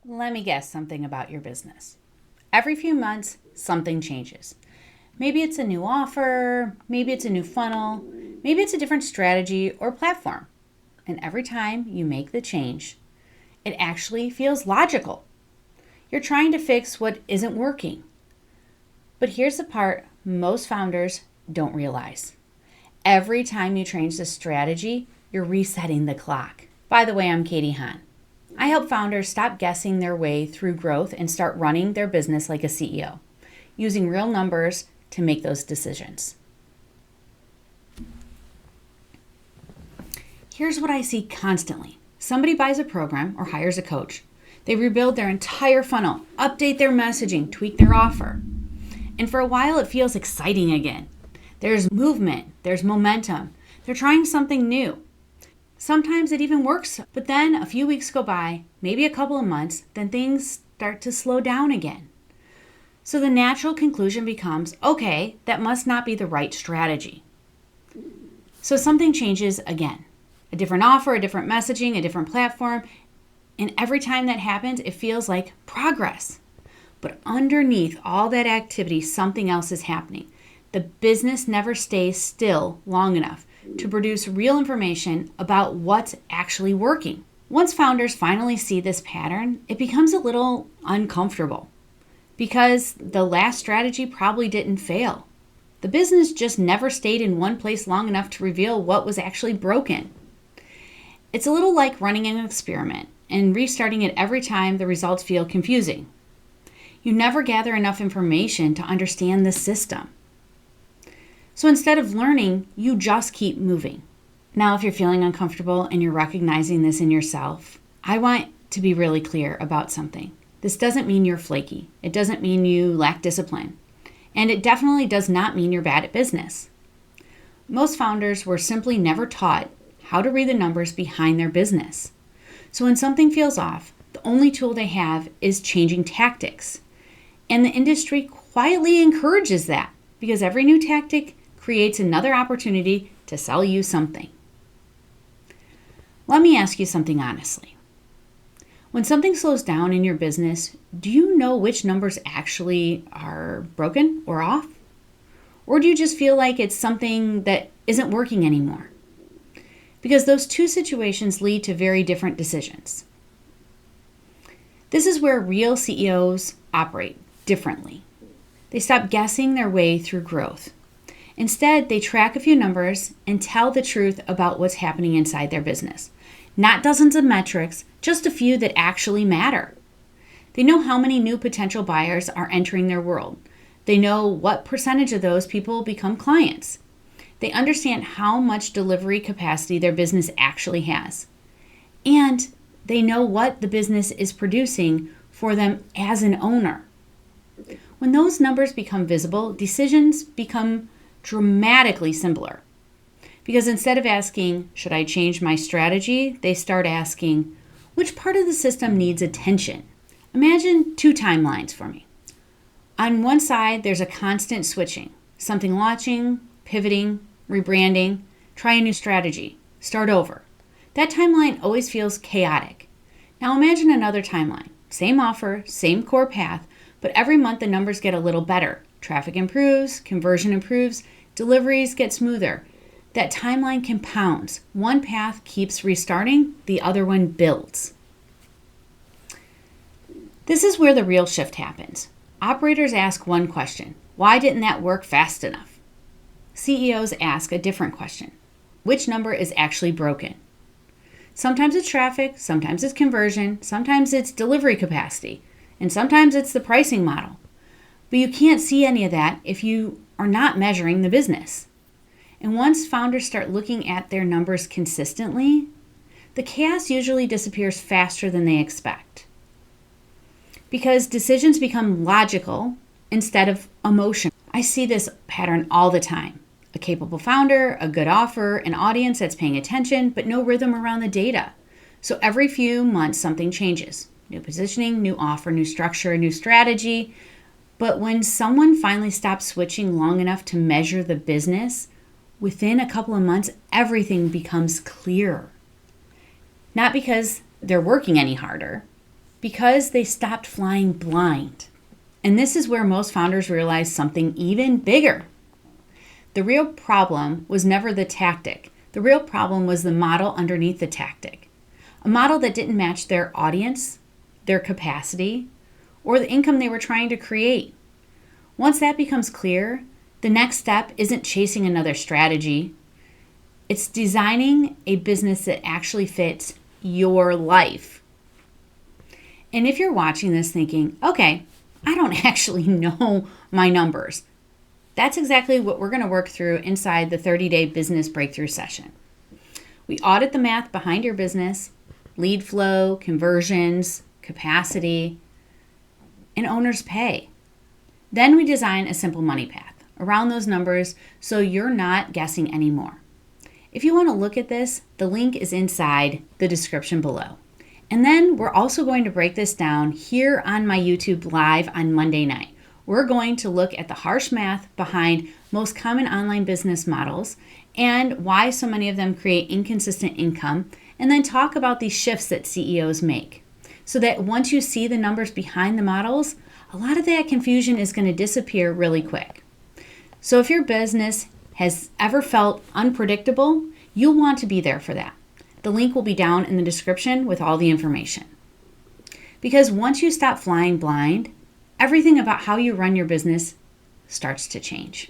Let me guess something about your business. Every few months, something changes. Maybe it's a new offer, maybe it's a new funnel, maybe it's a different strategy or platform. And every time you make the change, it actually feels logical. You're trying to fix what isn't working. But here's the part most founders don't realize. Every time you change the strategy, you're resetting the clock. By the way, I'm Katie Hahn. I help founders stop guessing their way through growth and start running their business like a CEO, using real numbers to make those decisions. Here's what I see constantly. Somebody buys a program or hires a coach. They rebuild their entire funnel, update their messaging, tweak their offer. And for a while, it feels exciting again. There's movement, there's momentum. They're trying something new. Sometimes it even works, but then a few weeks go by, maybe a couple of months, then things start to slow down again. So the natural conclusion becomes, okay, that must not be the right strategy. So something changes again. A different offer, a different messaging, a different platform, and every time that happens, it feels like progress. But underneath all that activity, something else is happening. The business never stays still long enough to produce real information about what's actually working. Once founders finally see this pattern, it becomes a little uncomfortable because the last strategy probably didn't fail. The business just never stayed in one place long enough to reveal what was actually broken. It's a little like running an experiment and restarting it every time the results feel confusing. You never gather enough information to understand the system. So instead of learning, you just keep moving. Now, if you're feeling uncomfortable and you're recognizing this in yourself, I want to be really clear about something. This doesn't mean you're flaky. It doesn't mean you lack discipline. And it definitely does not mean you're bad at business. Most founders were simply never taught how to read the numbers behind their business. So when something feels off, the only tool they have is changing tactics. And the industry quietly encourages that because every new tactic creates another opportunity to sell you something. Let me ask you something honestly. When something slows down in your business, do you know which numbers actually are broken or off? Or do you just feel like it's something that isn't working anymore? Because those two situations lead to very different decisions. This is where real CEOs operate differently. They stop guessing their way through growth. Instead, they track a few numbers and tell the truth about what's happening inside their business. Not dozens of metrics, just a few that actually matter. They know how many new potential buyers are entering their world. They know what percentage of those people become clients. They understand how much delivery capacity their business actually has. And they know what the business is producing for them as an owner. When those numbers become visible, decisions become dramatically simpler. Because instead of asking, should I change my strategy? They start asking, which part of the system needs attention? Imagine two timelines for me. On one side, there's a constant switching, something launching, pivoting, rebranding, try a new strategy, start over. That timeline always feels chaotic. Now imagine another timeline, same offer, same core path, but every month the numbers get a little better. Traffic improves, conversion improves, deliveries get smoother. That timeline compounds. One path keeps restarting, the other one builds. This is where the real shift happens. Operators ask one question, why didn't that work fast enough? CEOs ask a different question, which number is actually broken? Sometimes it's traffic, sometimes it's conversion, sometimes it's delivery capacity, and sometimes it's the pricing model. But you can't see any of that if you are not measuring the business. And once founders start looking at their numbers consistently, the chaos usually disappears faster than they expect. Because decisions become logical instead of emotional. I see this pattern all the time. A capable founder, a good offer, an audience that's paying attention, but no rhythm around the data. So every few months, something changes. New positioning, new offer, new structure, new strategy. But when someone finally stops switching long enough to measure the business, within a couple of months, everything becomes clear. Not because they're working any harder, Because they stopped flying blind. And this is where most founders realize something even bigger. The real problem was never the tactic. The real problem was the model underneath the tactic. A model that didn't match their audience, their capacity, or the income they were trying to create. Once that becomes clear, the next step isn't chasing another strategy. It's designing a business that actually fits your life. And if you're watching this thinking, okay, I don't actually know my numbers, that's exactly what we're going to work through inside the 30-day business breakthrough session. We audit the math behind your business, lead flow, conversions, capacity, and owner's pay. Then we design a simple money path around those numbers so you're not guessing anymore. If you want to look at this, the link is inside the description below. And then we're also going to break this down here on my YouTube live on Monday night. We're going to look at the harsh math behind most common online business models and why so many of them create inconsistent income, and then talk about these shifts that CEOs make. So that once you see the numbers behind the models, a lot of that confusion is going to disappear really quick. So if your business has ever felt unpredictable, you'll want to be there for that. The link will be down in the description with all the information. Because once you stop flying blind, everything about how you run your business starts to change.